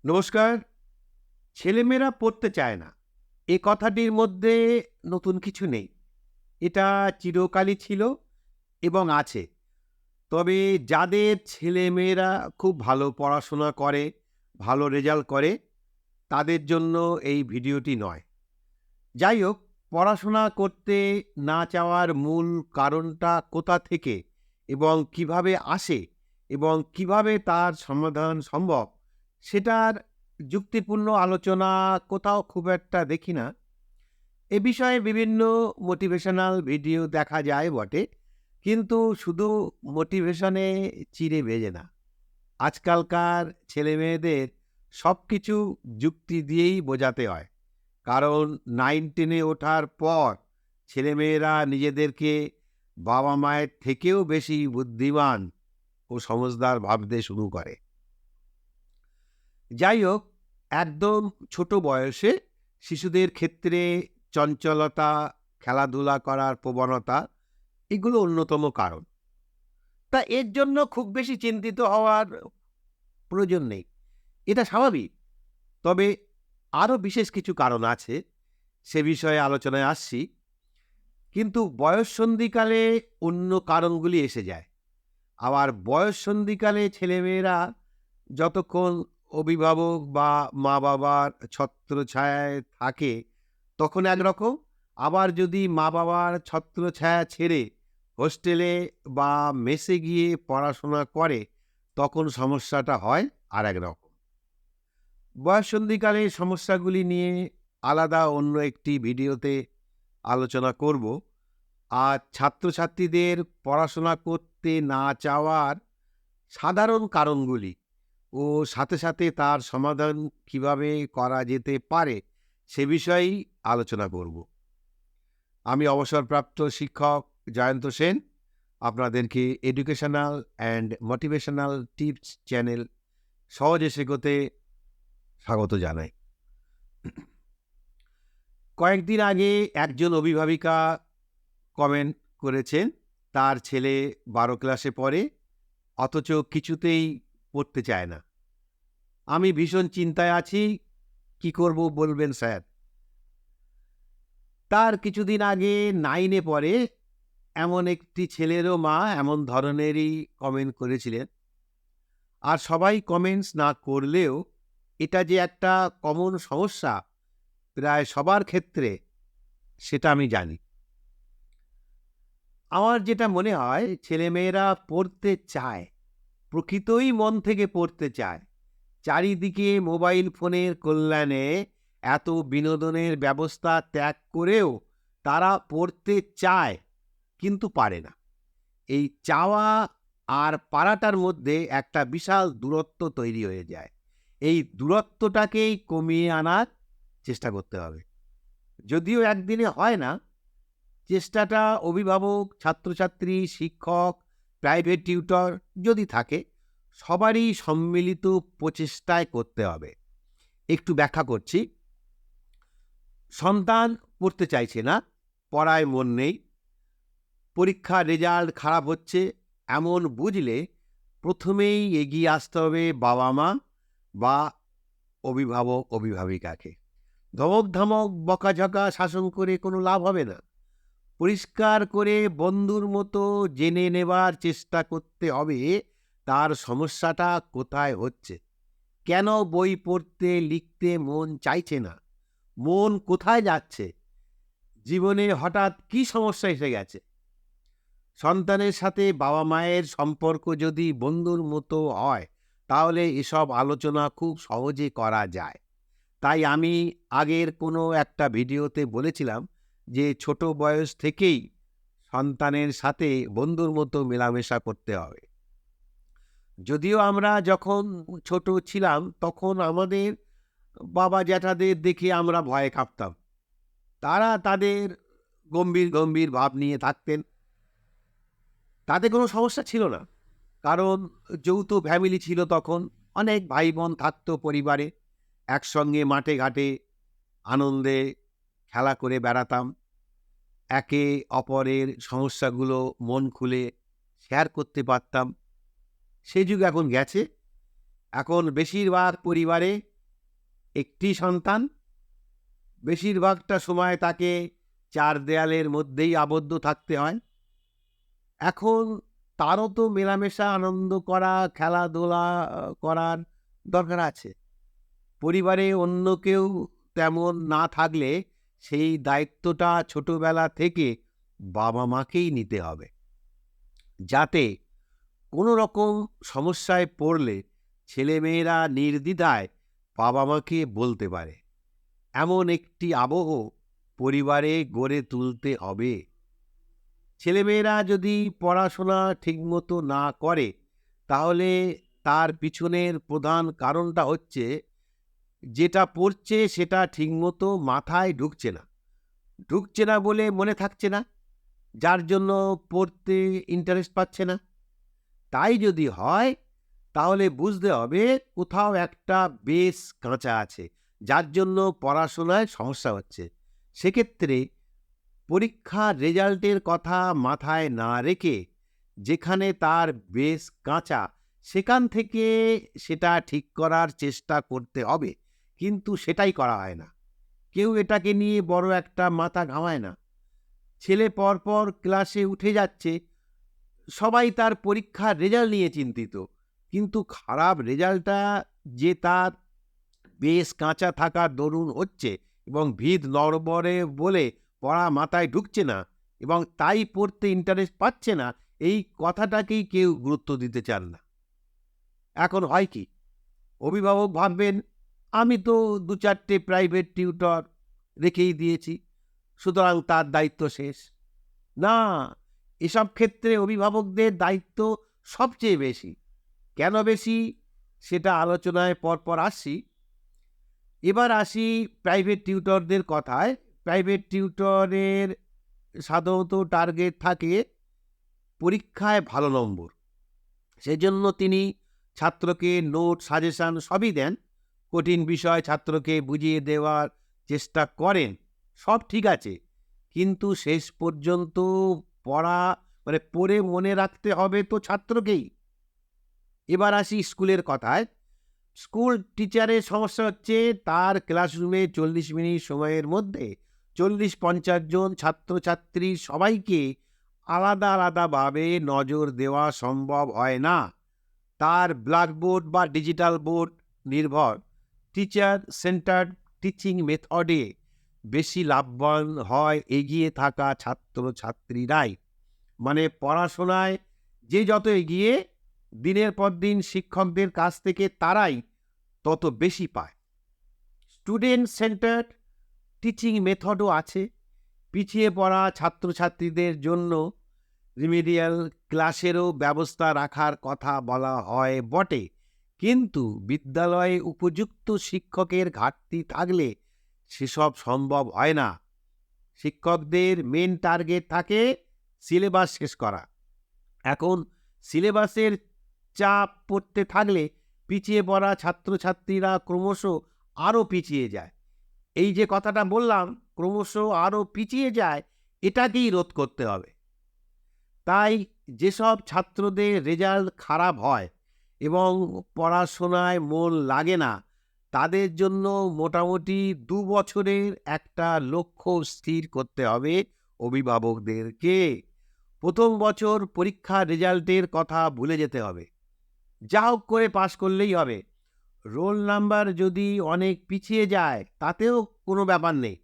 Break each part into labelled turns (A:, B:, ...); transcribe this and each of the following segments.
A: নমস্কার। ছেলেমেয়েরা পড়তে চায় না, এ কথাটির মধ্যে নতুন কিছু নেই। এটা চিরকালই ছিল এবং আছে। তবে যাদের ছেলেমেয়েরা খুব ভালো পড়াশোনা করে, ভালো রেজাল্ট করে, তাদের জন্য এই ভিডিওটি নয়। যাই হোক, পড়াশোনা করতে না চাওয়ার মূল কারণটা কোথা থেকে এবং কিভাবে আসে এবং কিভাবে তার সমাধান সম্ভব, সেটার যুক্তিপূর্ণ আলোচনা কোথাও খুব একটা দেখি না। এ বিষয়ে বিভিন্ন মোটিভেশনাল ভিডিও দেখা যায় বটে, কিন্তু শুধু মোটিভেশনে চিড়ে ভেজে না। আজকালকার ছেলেমেয়েদের সব কিছু যুক্তি দিয়েই বোঝাতে হয়। কারণ 9-10-এ ওঠার পর ছেলেমেয়েরা নিজেদেরকে বাবা-মায়ের থেকেও বেশি বুদ্ধিমান ও সমঝদার ভাবতে শুরু করে। যাই হোক, একদম ছোট বয়সে শিশুদের ক্ষেত্রে চঞ্চলতা, খেলাধুলা করার প্রবণতা এগুলো অন্যতম কারণ। তা এর জন্য খুব বেশি চিন্তিত হওয়ার প্রয়োজন নেই। এটা স্বাভাবিক। তবে আরও বিশেষ কিছু কারণ আছে, সে বিষয়ে আলোচনায় আসছি। কিন্তু বয়ঃসন্ধিকালে অন্য কারণগুলি এসে যায়। আবার বয়ঃসন্ধিকালে ছেলেমেয়েরা যতক্ষণ অভিভাবক বা মা-বাবার ছত্রছায়ায় থাকে তখন একরকম, আবার যদি মা-বাবার ছত্রছায়া ছেড়ে হোস্টেলে বা মেসে গিয়ে পড়াশোনা করে তখন সমস্যাটা হয় আরেক রকম। বয়ঃসন্ধিকালে সমস্যাগুলি নিয়ে আলাদা অন্য একটি ভিডিওতে আলোচনা করব। আর ছাত্রছাত্রীদের পড়াশোনা করতে না চাওয়ার সাধারণ কারণগুলি ও সাথে সাথে তার সমাধান কিভাবে করা যেতে পারে সে বিষয়েই আলোচনা করব। আমি অবসরপ্রাপ্ত শিক্ষক জয়ন্ত সেন আপনাদেরকে educational and motivational tips channel সহজে শেখোতে স্বাগত জানাই। কয়েকদিন আগে একজন অভিভাবিকা কমেন্ট করেছেন তার ছেলে 12 ক্লাসে পড়ে, অথচ কিছুতেই পড়তে চায় না। আমি ভীষণ চিন্তায় আছি, কি করব বলবেন স্যার। তার কিছুদিন আগে 9-এ পড়ে এমন একটি ছেলেরও মা এমন ধরনেরই কমেন্ট করেছিলেন। আর সবাই কমেন্টস না করলেও এটা যে একটা কমন সমস্যা প্রায় সবার ক্ষেত্রে, সেটা আমি জানি। আমার যেটা মনে হয় ছেলেমেয়েরা পড়তে চায়, প্রকৃতই মন থেকে পড়তে চায়। চারিদিকে মোবাইল ফোনের কল্যাণে এত বিনোদনের ব্যবস্থা ত্যাগ করেও তারা পড়তে চায়, কিন্তু পারে না। এই চাওয়া আর পারাটার মধ্যে একটা বিশাল দূরত্ব তৈরি হয়ে যায়। এই দূরত্বটাকেই কমিয়ে আনার চেষ্টা করতে হবে। যদিও একদিনে হয় না, চেষ্টাটা অভিভাবক, ছাত্রছাত্রী, শিক্ষক, প্রাইভেট টিউটর যদি থাকে, সবারই সম্মিলিত প্রচেষ্টায় করতে হবে। একটু ব্যাখ্যা করছি। সন্তান পড়তে চাইছে না, পড়ায় মন নেই, পরীক্ষার রেজাল্ট খারাপ হচ্ছে, এমন বুঝলে প্রথমেই এগিয়ে আসতে হবে বাবা-মা বা অভিভাবক অভিভাবিকাকে। ধমক-ধমক, বকাঝকা, শাসন করে কোনো লাভ হবে না। পরিষ্কার করে বন্ধুর মতো জেনে নেবার চেষ্টা করতে হবে তার সমস্যাটা কোথায় হচ্ছে। কেন বই পড়তে লিখতে মন চাইছে না? মন কোথায় যাচ্ছে? জীবনে হঠাৎ কী সমস্যা এসে গেছে? সন্তানের সাথে বাবা-মায়ের সম্পর্ক যদি বন্ধুর মতো হয়, তাহলে এসব আলোচনা খুব সহজে করা যায়। তাই আমি আগের কোনো একটা ভিডিওতে বলেছিলাম যে ছোট বয়স থেকেই সন্তানের সাথে বন্ধুর মতো মেলামেশা করতে হবে। যদিও আমরা যখন ছোট ছিলাম তখন আমাদের বাবা জ্যাঠাদের দেখে আমরা ভয়ে কাঁপতাম। তারা তাদের গম্ভীর গম্ভীর ভাব নিয়ে থাকতেন, তাতে কোনো সমস্যা ছিল না। কারণ যৌথ ফ্যামিলি ছিল তখন, অনেক ভাই বোন থাকতো পরিবারে, একসঙ্গে মাঠে ঘাটে আনন্দে খেলা করে বেড়াতাম, একে অপরের সমস্যাগুলো মন খুলে শেয়ার করতে পারতাম। সে যুগ এখন গেছে। এখন বেশিরভাগ পরিবারে একটি সন্তান, বেশিরভাগটা সময় তাকে চার দেয়ালের মধ্যেই আবদ্ধ থাকতে হয়। এখন তারও তো মেলামেশা, আনন্দ করা, খেলাধুলা করার দরকার আছে। পরিবারে অন্য কেউ তেমন না থাকলে সেই দায়িত্বটা ছোটবেলা থেকে বাবা মাকেই নিতে হবে, যাতে কোনো রকম সমস্যায় পড়লে ছেলেমেয়েরা নির্দ্বিধায় বাবা মাকে বলতে পারে। এমন একটি আবহ পরিবারে গড়ে তুলতে হবে। ছেলেমেয়েরা যদি পড়াশোনা ঠিকমতো না করে, তাহলে তার পিছনের প্রধান কারণটা হচ্ছে যেটা পড়ছে সেটা ঠিকমতো মাথায় ঢুকছে না বলে মনে থাকছে না, যার জন্য পড়তে ইন্টারেস্ট পাচ্ছে না। তাই যদি হয়, তাহলে বুঝতে হবে কোথাও একটা বেস কাঁচা আছে, যার জন্য পড়াশোনায় সমস্যা হচ্ছে। সেক্ষেত্রে পরীক্ষার রেজাল্টের কথা মাথায় না রেখে যেখানে তার বেস কাঁচা, সেখান থেকে সেটা ঠিক করার চেষ্টা করতে হবে। কিন্তু সেটাই করা হয় না। কেউ এটাকে নিয়ে বড় একটা মাথা ঘামায় না। ছেলে পরপর ক্লাসে উঠে যাচ্ছে, সবাই তার পরীক্ষার রেজাল্ট নিয়ে চিন্তিত। কিন্তু খারাপ রেজাল্টটা যে তার বেশ কাঁচা থাকার দরুন হচ্ছে এবং ভিত নড়বড়ে বলে পড়া মাথায় ঢুকছে না এবং তাই পড়তে ইন্টারেস্ট পাচ্ছে না, এই কথাটাকেই কেউ গুরুত্ব দিতে চান না। এখন হয় কি, অভিভাবক ভাববেন আমি তো ২-৪টে প্রাইভেট টিউটর রেখেই দিয়েছি, সুতরাং তার দায়িত্ব শেষ। না, এসব ক্ষেত্রে অভিভাবকদের দায়িত্ব সবচেয়ে বেশি। কেন বেশি সেটা আলোচনায় পরপর আসছি। এবার আসি প্রাইভেট টিউটরদের কথায়। প্রাইভেট টিউটরের সাধারণত টার্গেট থাকে পরীক্ষায় ভালো নম্বর। সেজন্য তিনি ছাত্রকে নোট, সাজেশন সবই দেন। কঠিন বিষয় ছাত্রকে বুঝিয়ে দেওয়ার চেষ্টা করেন। সব ঠিক আছে, কিন্তু শেষ পর্যন্ত পড়া পড়ে মনে রাখতে হবে তো ছাত্রকেই। এবার আসি স্কুলের কথায়। স্কুল টিচারের সমস্যা হচ্ছে তার ক্লাসরুমে ৪০ মিনিট সময়ের মধ্যে ৪০-৫০ জন ছাত্রছাত্রী সবাইকে আলাদা আলাদাভাবে নজর দেওয়া সম্ভব হয় না। তার ব্ল্যাকবোর্ড বা ডিজিটাল বোর্ড নির্ভর টিচার সেন্টার্ড টিচিং মেথডে বেশি লাভবান হয় এগিয়ে থাকা ছাত্রছাত্রীরাই। পড়াশোনায় যে যত এগিয়ে, দিনের পর দিন শিক্ষকদের কাছ থেকে তারাই তত বেশি পায়। স্টুডেন্ট সেন্টার্ড টিচিং মেথডও আছে। পিছিয়ে পড়া ছাত্রছাত্রীদের জন্য রিমিডিয়াল ক্লাসেরও ব্যবস্থা রাখার কথা বলা হয় বটে, কিন্তু বিদ্যালয়ে উপযুক্ত শিক্ষকের ঘাটতি থাকলে সেসব সম্ভব হয় না। শিক্ষকদের মেন টার্গেট থাকে সিলেবাস শেষ করা। এখন সিলেবাসের চাপ পড়তে থাকলে পিছিয়ে পড়া ছাত্রছাত্রীরা ক্রমশ আরও পিছিয়ে যায়। এই যে কথাটা বললাম, ক্রমশ আরও পিছিয়ে যায়, এটাকেই রোধ করতে হবে। তাই যেসব ছাত্রদের রেজাল্ট খারাপ হয় এবং পড়াশোনায় মন লাগে না, তাদের জন্য মোটামুটি ২ বছরের একটা লক্ষ্য স্থির করতে হবে অভিভাবকদেরকে। প্রথম বছর পরীক্ষার রেজাল্টের কথা ভুলে যেতে হবে। যা হোক করে পাশ করলেই হবে। রোল নাম্বার যদি অনেক পিছিয়ে যায় তাতেও কোনো ব্যাপার নেই।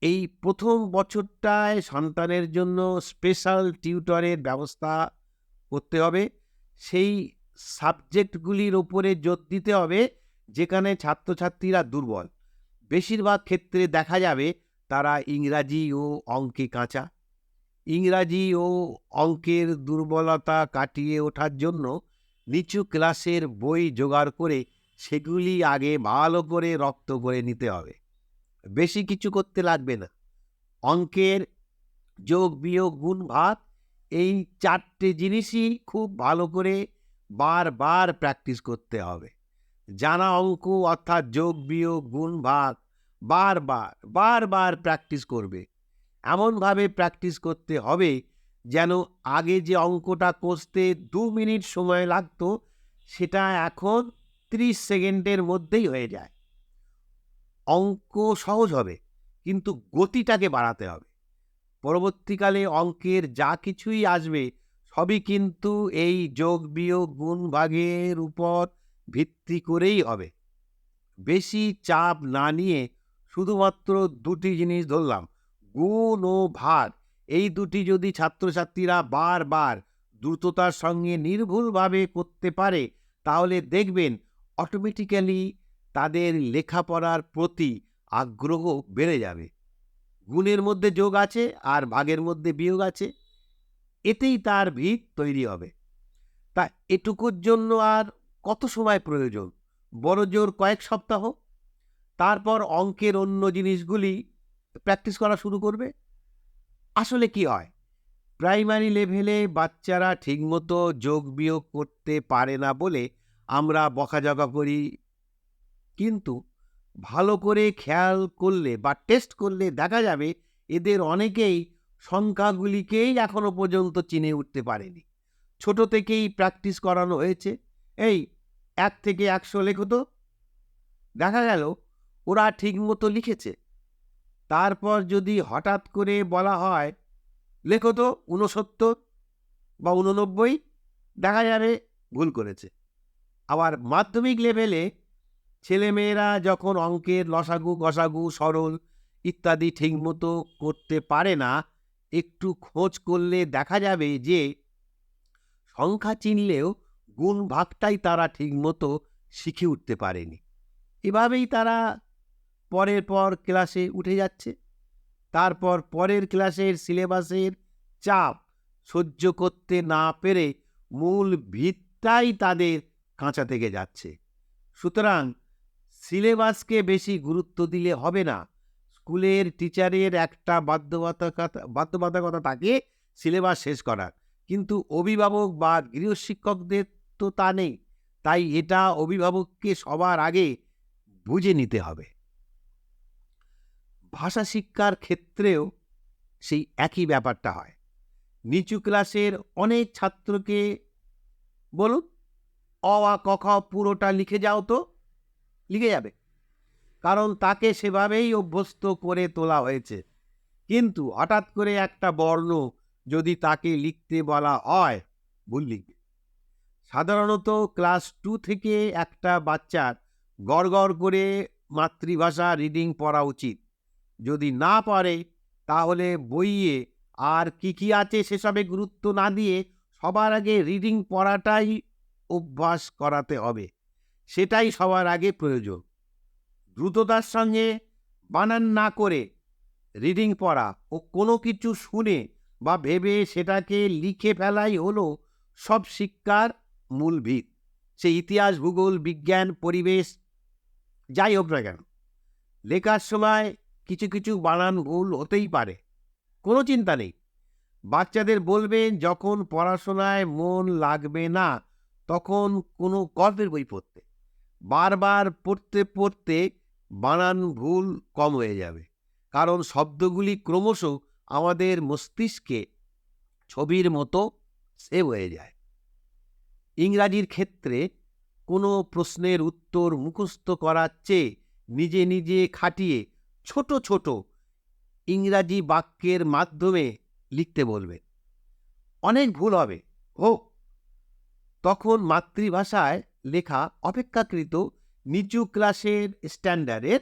A: এই প্রথম বছরটায় সন্তানের জন্য স্পেশাল টিউটরের ব্যবস্থা করতে হবে। সেই সাবজেক্টগুলির ওপরে জোর দিতে হবে যেখানে ছাত্রছাত্রীরা দুর্বল। বেশিরভাগ ক্ষেত্রে দেখা যাবে তারা ইংরাজি ও অঙ্কে কাঁচা। ইংরাজি ও অঙ্কের দুর্বলতা কাটিয়ে ওঠার জন্য নিচু ক্লাসের বই জোগাড় করে সেগুলি আগে ভালো করে রপ্ত করে নিতে হবে। বেশি কিছু করতে লাগবে না। অঙ্কের যোগ, বিয়োগ, গুণ, ভাগ এই 4টে জিনিসই খুব ভালো করে বারবার প্র্যাকটিস করতে হবে। জানা অঙ্ক অর্থাৎ যোগ, বিয়োগ, গুণ, ভাগ বারবার বারবার প্র্যাকটিস করবে। এমনভাবে প্র্যাকটিস করতে হবে যেন আগে যে অঙ্কটা কষতে 2 মিনিট সময় লাগতো, সেটা এখন 30 সেকেন্ডের মধ্যেই হয়ে যায়। অঙ্ক সহজ হবে, কিন্তু গতিটাকে বাড়াতে হবে। পরবর্তীকালে অঙ্কের যা কিছুই আসবে সবই কিন্তু এই যোগ বিয়োগ গুণ ভাগের উপর ভিত্তি করেই হবে। বেশি চাপ না নিয়ে শুধুমাত্র দুটি জিনিস ধরলাম, গুণ ও ভাগ। এই দুটি যদি ছাত্রছাত্রীরা বারবার দ্রুততার সঙ্গে নির্ভুলভাবে করতে পারে, তাহলে দেখবেন অটোমেটিক্যালি তাদের লেখাপড়ার প্রতি আগ্রহ বেড়ে যাবে। গুণের মধ্যে যোগ আছে আর ভাগের মধ্যে বিয়োগ আছে, এতেই তার ভিত তৈরি হবে। তা এটুকুর জন্য আর কত সময় প্রয়োজন? বড়জোর কয়েক সপ্তাহ। তারপর অঙ্কের অন্য জিনিসগুলি প্র্যাকটিস করা শুরু করবে। আসলে কি হয়, প্রাইমারি লেভেলে বাচ্চারা ঠিকমতো যোগ বিয়োগ করতে পারে না বলে আমরা বকাঝকা করি, কিন্তু ভালো করে খেয়াল করলে বা টেস্ট করলে দেখা যাবে এদের অনেকেই সংখ্যাগুলিকেই এখনো পর্যন্ত চিনে উঠতে পারেনি। ছোট থেকেই প্র্যাকটিস করানো হয়েছে, এই 1 থেকে 100 লেখো তো। দেখা গেল ওরা ঠিকমতো লিখেছে। তারপর যদি হঠাৎ করে বলা হয় লেখো তো 69 বা 89, দেখা যাবে ভুল করেছে। আবার মাধ্যমিক লেভেলে ছেলেমেয়েরা যখন অঙ্কের লসাগু গসাগু সরল ইত্যাদি ঠিকমতো করতে পারে না, একটু খোঁজ করলে দেখা যাবে যে সংখ্যা চিনলেও গুণ ভাগটাই তারা ঠিকমতো শিখে উঠতে পারেনি। এভাবেই তারা পরের পর ক্লাসে উঠে যাচ্ছে। তারপর পরের ক্লাসের সিলেবাসের চাপ সহ্য করতে না পেরে মূল ভিতটাই তাদের কাঁচা থেকে যাচ্ছে। সুতরাং সিলেবাসকে বেশি গুরুত্ব দিলে হবে না। স্কুলের টিচারের একটা বাধ্যবাধকতা থাকে সিলেবাস শেষ করার, কিন্তু অভিভাবক বা গৃহশিক্ষকদের তো তা নেই। তাই এটা অভিভাবককে সবার আগে বুঝে নিতে হবে। ভাষা শিক্ষার ক্ষেত্রেও সেই একই ব্যাপারটা হয়। নিচু ক্লাসের অনেক ছাত্রকে বলুন অ আ ক খ পুরোটা লিখে যাও তো, লিখে যাবে, কারণ তাকে সেভাবেই অভ্যস্ত করে তোলা হয়েছে। কিন্তু হঠাৎ করে একটা বর্ণ যদি তাকে লিখতে বলা হয়, ভুল লিখবে। সাধারণত ক্লাস 2 থেকে একটা বাচ্চার গড় গড় করে মাতৃভাষা রিডিং পড়া উচিত। যদি না পারে তাহলে বইয়ে আর কি আছে সেসবে গুরুত্ব না দিয়ে সবার আগে রিডিং পড়াটাই অভ্যাস করাতে হবে। সেটাই সবার আগে প্রয়োজন। দ্রুততার সঙ্গে বানান না করে রিডিং পড়া ও কোনো কিছু শুনে বা ভেবে সেটাকে লিখে ফেলাই হলো সব শিক্ষার মূল ভিত। সে ইতিহাস, ভূগোল, বিজ্ঞান, পরিবেশ যাই হোক না কেন, লেখার সময় কিছু কিছু বানান ভুল হতেই পারে, কোনো চিন্তা নেই। বাচ্চাদের বলবেন যখন পড়াশোনায় মন লাগবে না তখন কোনো গল্পের বই পড়তে। বারবার পড়তে পড়তে বানান ভুল কম হয়ে যাবে, কারণ শব্দগুলি ক্রমশ আমাদের মস্তিষ্কে ছবির মতো সেভ হয়ে যায়। ইংরাজির ক্ষেত্রে কোনো প্রশ্নের উত্তর মুখস্থ করার চেয়ে নিজে নিজে খাটিয়ে ছোট ছোট ইংরাজি বাক্যের মাধ্যমে লিখতে বলবেন। অনেক ভুল হবে, হোক। তখন মাতৃভাষায় লেখা অপেক্ষাকৃত নিচু ক্লাসের স্ট্যান্ডার্ডের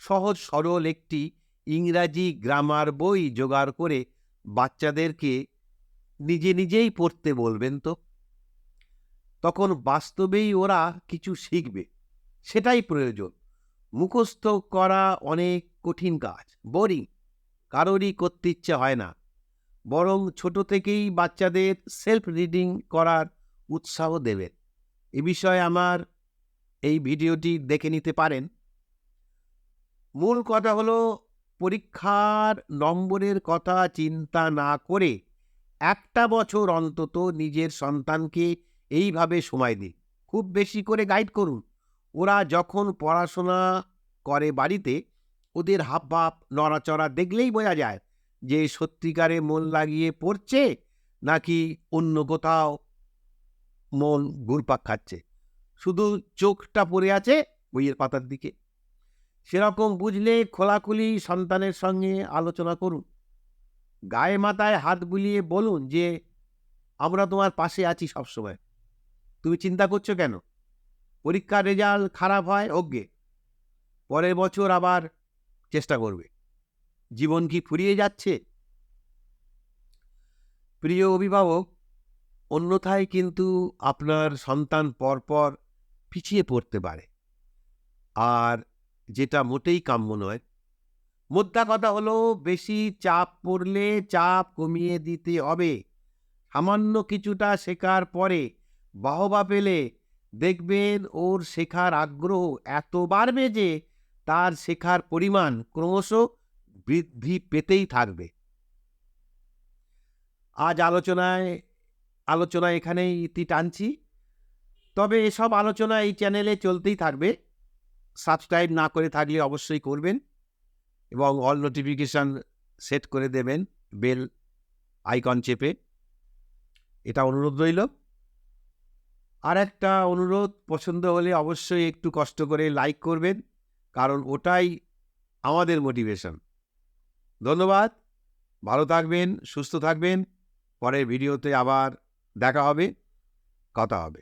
A: সহজ সরল একটি ইংরাজি গ্রামার বই জোগাড় করে বাচ্চাদেরকে নিজে নিজেই পড়তে বলবেন। তো তখন বাস্তবেই ওরা কিছু শিখবে, সেটাই প্রয়োজন। মুখস্থ করা অনেক কঠিন কাজ, বোরিং, কারোরই করতে ইচ্ছে হয় না। বরং ছোট থেকেই বাচ্চাদের সেলফ রিডিং করার উৎসাহ দেবেন। এ বিষয়ে আমার এই ভিডিওটি দেখে নিতে পারেন। মূল কথা হলো, পরীক্ষার নম্বরের কথা চিন্তা না করে একটা বছর অন্তত নিজের সন্তানকে এইভাবে সময় দিন। খুব বেশি করে গাইড করুন। ওরা যখন পড়াশোনা করে বাড়িতে, ওদের হাবভাব নড়াচড়া দেখলেই বোঝা যায় যে সত্যিকারে মন লাগিয়ে পড়ছে নাকি অন্য কোথাও মন ঘুরপাক খাচ্ছে। শুধু চোখটা পড়ে আছে বইয়ের পাতার দিকে। সেরকম বুঝলে খোলাখুলি সন্তানের সঙ্গে আলোচনা করুন। গায়ে মাথায় হাত বুলিয়ে বলুন যে আমরা তোমার পাশে আছি সবসময়, তুমি চিন্তা করছো কেন? পরীক্ষার রেজাল্ট খারাপ হয় ওকে, পরের বছর আবার চেষ্টা করবে। জীবন কি ফুরিয়ে যাচ্ছে? প্রিয় অভিভাবক, অন্যথায় কিন্তু আপনার সন্তান পরপর পিছিয়ে পড়তে পারে, আর যেটা মোটেই কাম্য নয়। মোদ্দা কথা হলো, বেশি চাপ পড়লে চাপ কমিয়ে দিতে হবে। সামান্য কিছুটা শেখার পরে বাহবা পেলে দেখবেন ওর শেখার আগ্রহ এত বাড়বে যে তার শেখার পরিমাণ ক্রমশ বৃদ্ধি পেতেই থাকবে। আজ আলোচনা এখানেই ইতি টানছি। তবে এসব আলোচনা এই চ্যানেলে চলতেই থাকবে। সাবস্ক্রাইব না করে থাকলে অবশ্যই করবেন এবং অল নোটিফিকেশান সেট করে দেবেন বেল আইকন চেপে। এটা অনুরোধ রইল। আর একটা অনুরোধ, পছন্দ হলে অবশ্যই একটু কষ্ট করে লাইক করবেন, কারণ ওটাই আমাদের মোটিভেশন। ধন্যবাদ, ভালো থাকবেন, সুস্থ থাকবেন। পরের ভিডিওতে আবার দেখা হবে, কথা হবে।